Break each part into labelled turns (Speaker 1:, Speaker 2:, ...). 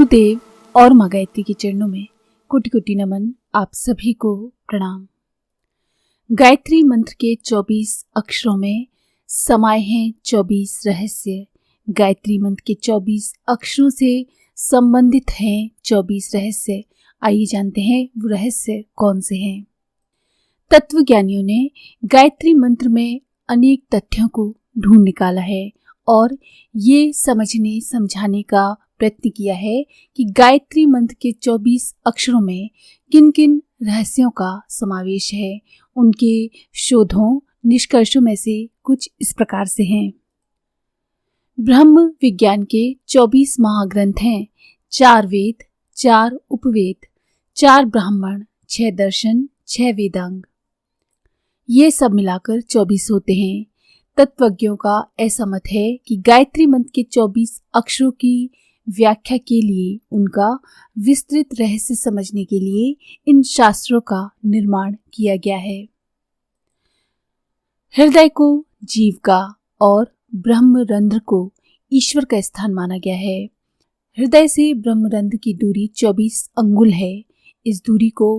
Speaker 1: गुरुदेव और माँ गायत्री के चरणों में कोटि कोटि नमन। आप सभी को प्रणाम। गायत्री मंत्र के 24 अक्षरों में समाये हैं 24 रहस्य। गायत्री मंत्र के 24 अक्षरों से संबंधित हैं 24 रहस्य। आइए जानते हैं वो रहस्य कौन से हैं। तत्वज्ञानियों ने गायत्री मंत्र में अनेक तथ्यों को ढूंढ निकाला है और ये समझने समझाने का प्रयत्न किया है कि गायत्री मंत्र के 24 अक्षरों में किन किन रहस्यों का समावेश है। उनके शोधों निष्कर्षों में से कुछ इस प्रकार से हैं। ब्रह्म विज्ञान के 24 महाग्रंथ हैं। 4 वेद, 4 उपवेद, 4 ब्राह्मण, 6 दर्शन, 6 वेदांग, ये सब मिलाकर 24 होते हैं। तत्वज्ञों का ऐसा मत है कि गायत्री मंत्र के 24 अक्षरों की व्याख्या के लिए, उनका विस्तृत रहस्य समझने के लिए इन शास्त्रों का निर्माण किया गया है। हृदय को जीव का और ब्रह्मरंध्र को ईश्वर का स्थान माना गया है। हृदय से ब्रह्मरंध्र की दूरी 24 अंगुल है। इस दूरी को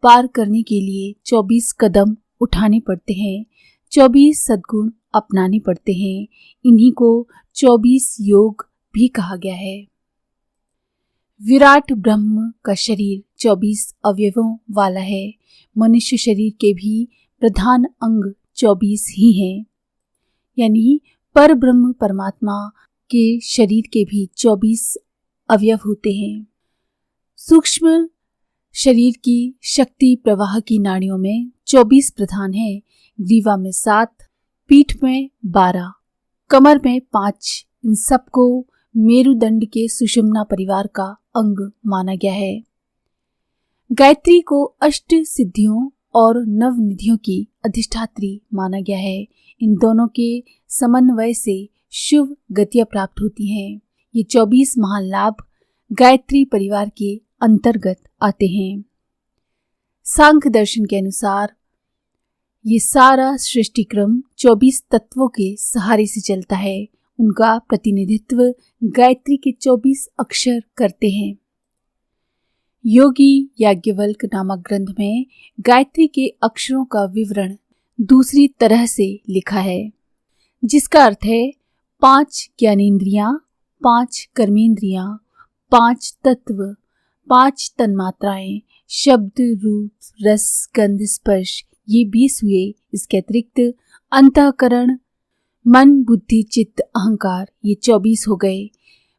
Speaker 1: पार करने के लिए 24 कदम उठाने पड़ते हैं, 24 सद्गुण अपनाने पड़ते हैं। इन्हीं को 24 योग भी कहा गया है। विराट ब्रह्म का शरीर 24 अवयवों वाला है। मनुष्य शरीर के भी प्रधान अंग 24 ही हैं, यानी पर ब्रह्म परमात्मा के शरीर के भी 24 अवयव होते हैं। सूक्ष्म शरीर की शक्ति प्रवाह की नाड़ियों में 24 प्रधान हैं। ग्रीवा में 7, पीठ में 12, कमर में 5। इन सबको मेरुदंड के सुषुम्ना परिवार का अंग माना गया है। गायत्री को अष्ट सिद्धियों और नव निधियों की अधिष्ठात्री माना गया है। इन दोनों के समन्वय से शुभ गतियां प्राप्त होती हैं। ये 24 महान लाभ गायत्री परिवार के अंतर्गत आते हैं। सांख्य दर्शन के अनुसार ये सारा सृष्टि क्रम 24 तत्वों के सहारे से चलता है। उनका प्रतिनिधित्व गायत्री के 24 अक्षर करते हैं। योगी याज्ञवल्क नामक ग्रंथ में गायत्री के अक्षरों का विवरण दूसरी तरह से लिखा है, जिसका अर्थ है 5 ज्ञानेंद्रियां, 5 कर्मेंद्रियां, 5 तत्व, 5 तन्मात्राएं, शब्द, रूप, रस, गंध, स्पर्श, ये 20 हुए। इसके अतिरिक्त अंतःकरण, मन, बुद्धि, चित्त, अहंकार, ये 24 हो गए।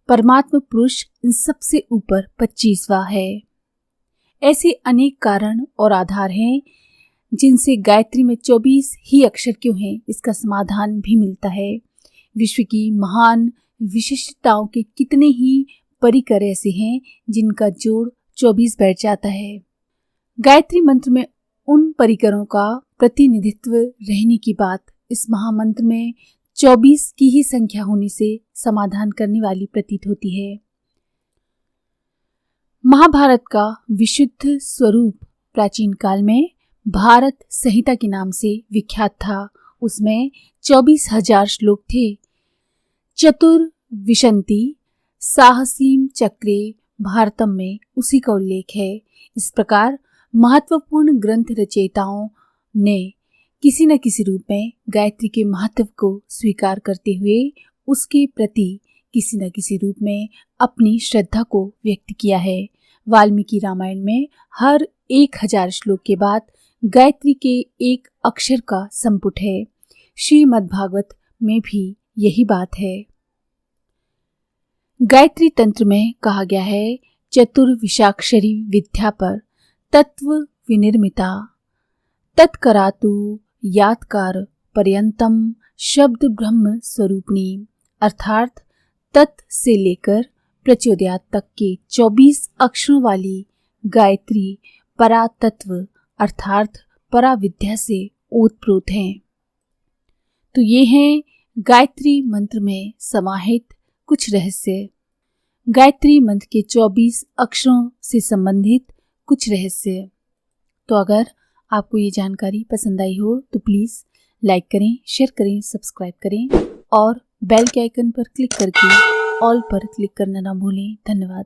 Speaker 1: परमात्मा पुरुष इन सबसे ऊपर 25वां है। ऐसे अनेक कारण और आधार हैं जिनसे गायत्री में 24 ही अक्षर क्यों हैं, इसका समाधान भी मिलता है। विश्व की महान विशिष्टताओं के कितने ही परिकर ऐसे हैं जिनका जोड़ 24 बैठ जाता है। गायत्री मंत्र में उन परिकरों का प्रतिनिधित्व रहने की बात इस महामंत्र में 24 की ही संख्या होने से समाधान करने वाली प्रतीत होती है। महाभारत का विशुद्ध स्वरूप प्राचीन काल में भारत संहिता के नाम से विख्यात था। उसमें 24,000 श्लोक थे। चतुर्विंशति साहसीम चक्रे भारतम में उसी का उल्लेख है। इस प्रकार महत्वपूर्ण ग्रंथ रचयिताओं ने किसी न किसी रूप में गायत्री के महत्व को स्वीकार करते हुए उसके प्रति किसी न किसी रूप में अपनी श्रद्धा को व्यक्त किया है। वाल्मीकि रामायण में हर 1000 श्लोक के बाद गायत्री के एक अक्षर का संपुट है। श्रीमद्भागवत में भी यही बात है। गायत्री तंत्र में कहा गया है, चतुर्विशाक्षरी विद्या पर तत्व विनिर्मिता तत्करातु यातकार पर्यंतम शब्द ब्रह्म स्वरूपिणी, अर्थात तत् से लेकर प्रचोदयात तक के 24 अक्षरों वाली गायत्री परातत्व अर्थात पराविद्या से ओतप्रोत हैं। तो ये हैं गायत्री मंत्र में समाहित कुछ रहस्य। गायत्री मंत्र के 24 अक्षरों से संबंधित कुछ रहस्य। तो अगर आपको ये जानकारी पसंद आई हो तो प्लीज़ लाइक करें, शेयर करें, सब्सक्राइब करें और बेल के आइकन पर क्लिक करके ऑल पर क्लिक करना ना भूलें। धन्यवाद।